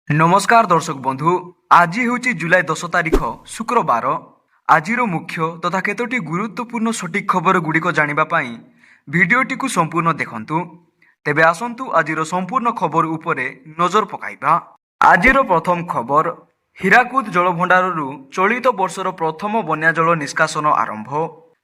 नमस्कार दर्शक बंधु। आज हूँ जुलाई 10 तारिख शुक्रवार। आज मुख्य तथा केतोटी गुरुत्वपूर्ण सठिक खबर गुड़िक जानापी भिडटी को संपूर्ण देखंतु। तेबे आसंतु आज संपूर्ण खबर उपरे नजर पकाइबा। आज प्रथम खबर, हीराकुद जलभंडारु चलित वर्षर प्रथम बन्या जल निष्कासन आरंभ।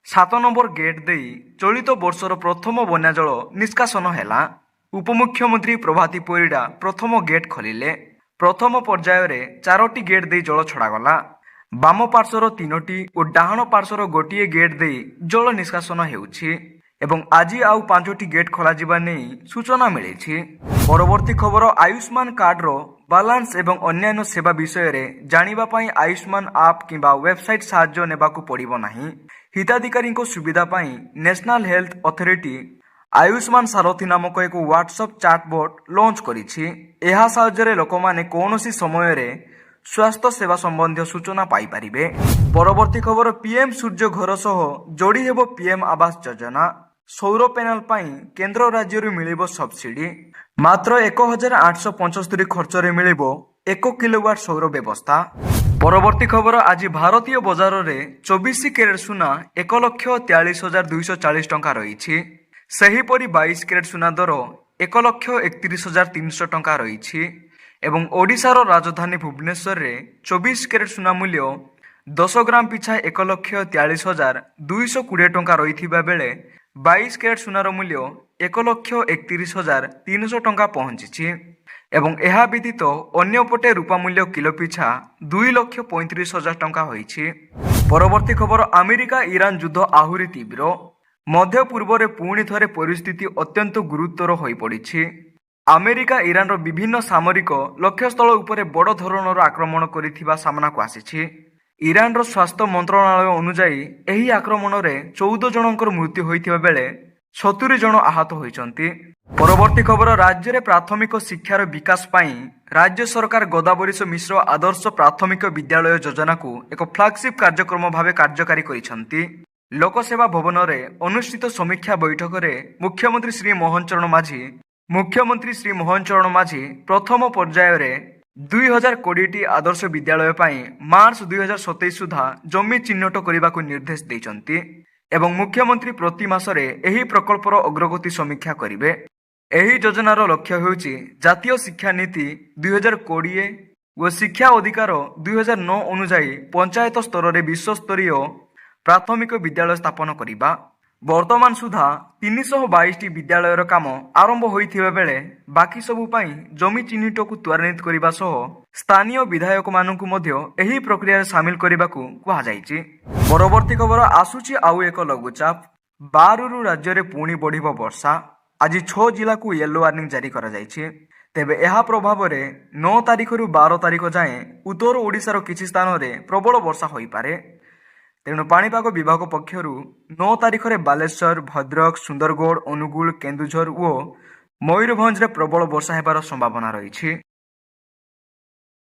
7 नंबर गेट दे चलित वर्षर प्रथम बन्या जल निष्कासन हैला। उपमुख्यमंत्री प्रभाती परिड़ा प्रथम गेट खोलिले। प्रथम पर्यायर 4टी गेट दे जल छड़ागला। बाम पार्श्वर 3टी और डाहाण पार्श्वर गोटे गेट दे जल निष्कासन हेउछि एवं आज आउ 5टी गेट खोलाजिबा नेई सूचना मिलिछि। परवर्ती खबर, आयुष्मान कार्ड रो बालांस एवं अन्यान्य सेवा विषय रे जानिबा पई आयुष्मान आप किंबा वेबसाइट साहाय्य नेबाकू पड़िबो नाही। हिताधिकारी सुविधा पई नेशनल हेल्थ अथॉरिटी आयुष्मान सारथी नामक एक व्हाट्सएप चैटबॉट लॉन्च करिछि। एहा साहाय्य लोकमाने कौनसी समय रे स्वास्थ्य सेवा संबंधी सूचना पाई परिबे। परवर्ती खबर, पीएम सूर्य घर सह जोड़ी हेबो पीएम आवास योजना। सौर पैनल पई केंद्र राज्य रे मिलिबो सब्सिडी। मात्र 1875 खर्च रे मिलिबो 1 किलोवाट सौर व्यवस्था। परवर्ती खबर, आज भारतीय बजार रे 24 कैरेट सुना 1,43,240 टंका रही। सेहीपरि 22 कैरेट सुना दर 1,31,300 टंका रही एवं ओडिशार राजधानी भुवनेश्वर रे 24 कैरेट सुना मूल्य 10 ग्राम पिछा 1,43,220 टंका रही बेले 22 कैरेट सुनार मूल्य 1,31,300 टंका पहुंची एवं यह व्यतीत अन्यपटे रूपा मूल्य किलो पिछा 2,35,000 टंका होईछि। परवर्ती खबर, अमेरिका ईरान युद्ध आहुरी तीव्र। मध्य पूर्व रे पुणी थरे परिस्थिति अत्यंत गुरुतर होई पड़िछि। अमेरिका ईरान विभिन्न सामरिक लक्ष्यस्थल उपरे बड़ धरणर आक्रमण करिथिबा सामना को आसीछि। ईरान रो स्वास्थ्य मंत्रालय अनुसार एही आक्रमण रे 14 जनकर मृत्यु होइथिबा बेले 70 जन आहत होइचंती। परवर्ती खबर, राज्य रे प्राथमिक शिक्षार विकास पई राज्य सरकार गोदावरीश मिश्र आदर्श प्राथमिक विद्यालय योजना को एक फ्लैगशिप कार्यक्रम भावे कार्यकारी करिसंती। लोकसेवा भवन रे अनुष्ठित समीक्षा बैठक रे मुख्यमंत्री श्री मोहन चरण माझी प्रथम पर्याय रे 2020 आदर्श विद्यालय पई मार्च 2027 सुधा जमी चिन्हट करने को निर्देश देइचंती एवं मुख्यमंत्री प्रति मासरे एही प्रकल्पर अग्रगति समीक्षा करिवे। एही योजनार लक्ष्य हेउची जातीय शिक्षा नीति 2020 व शिक्षा अधिकार 2009 अनुसार पंचायत स्तर रे विश्व स्तरीय प्राथमिक विद्यालय स्थापन करिबा। वर्तमान सुधा 322 विद्यालयर काम आरंभ होइथिबा बेले बाकी सबु पई जमी चिन्हिट को त्वरान्वित करिबा सह स्थानीय विधायक मानकु मध्य एही प्रक्रिया रे शामिल करिबाकू कुहा जायछि। परवर्ती खबर, आसुची आउ एक लघुचाप। 12 राज्य रे पुणी बढ़िबो वर्षा। आज 6 जिला को येलो वार्निंग जारी करा जायछि। तेबे एहा प्रभाव रे 9 तारिख रु 12 तारिख जाए उत्तर ओडिशार किछि स्थान रे प्रबल वर्षा होई पारे। तेणु पाणीपाग विभाग पक्षर 9 तारिख रे बालेश्वर, भद्रक, सुंदरगढ़, अनुगुल, केन्दुझर और मयूरभंज रे प्रबल वर्षा हेबार संभावना रही।